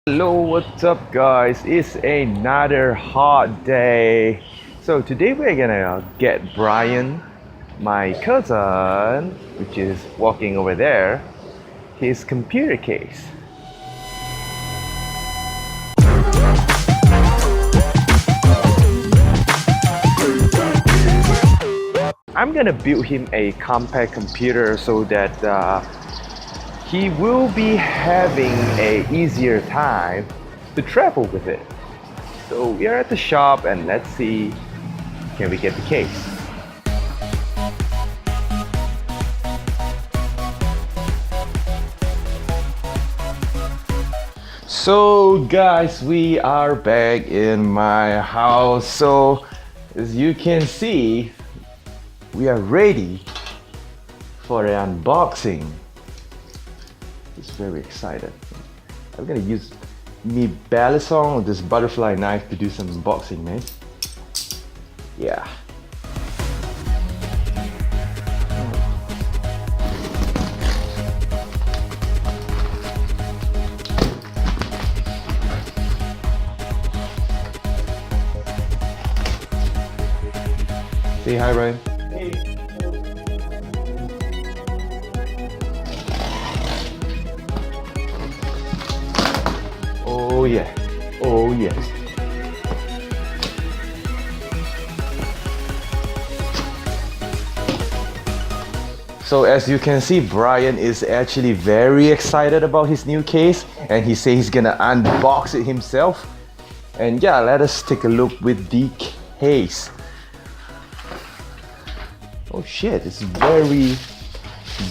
Hello, what's up guys? It's another hot day. So today we're gonna get Brian, my cousin, which is walking over there, his computer case. I'm gonna build him a compact computer so that he will be having a easier time to travel with it. So we are at the shop and let's see, can we get the case? So guys, we are back in my house. So as you can see, we are ready for the unboxing. Just very excited. I'm gonna use me balisong or this butterfly knife to do some unboxing, man. Yeah. Say hi, Ryan. Oh yeah, oh yes. So as you can see, Brian is actually very excited about his new case and he says he's gonna unbox it himself. And yeah, let us take a look with the case. Oh shit, it's very,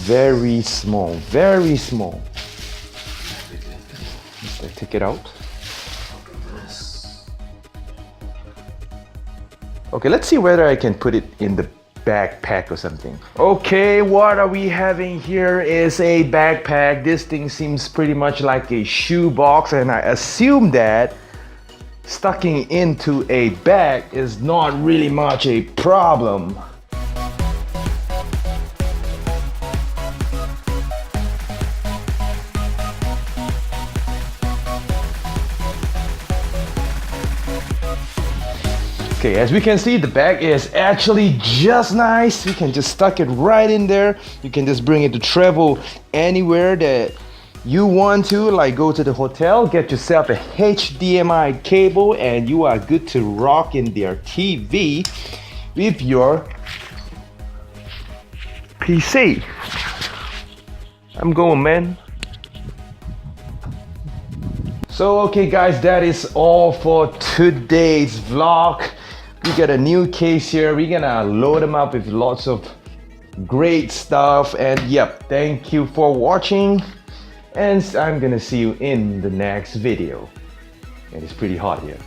very small, very small. Let's take it out. Okay, let's see whether I can put it in the backpack or something. Okay, what are we having here is a backpack. This thing seems pretty much like a shoe box, and I assume that stucking into a bag is not really much a problem. Okay, as we can see, the bag is actually just nice. You can just stuck it right in there. You can just bring it to travel anywhere that you want to, like go to the hotel, get yourself a HDMI cable, and you are good to rock in their TV with your PC. I'm going, man. So okay guys, that is all for today's vlog. We got a new case here. We're gonna load them up with lots of great stuff. And yep, thank you for watching. And I'm gonna see you in the next video. And it's pretty hot here.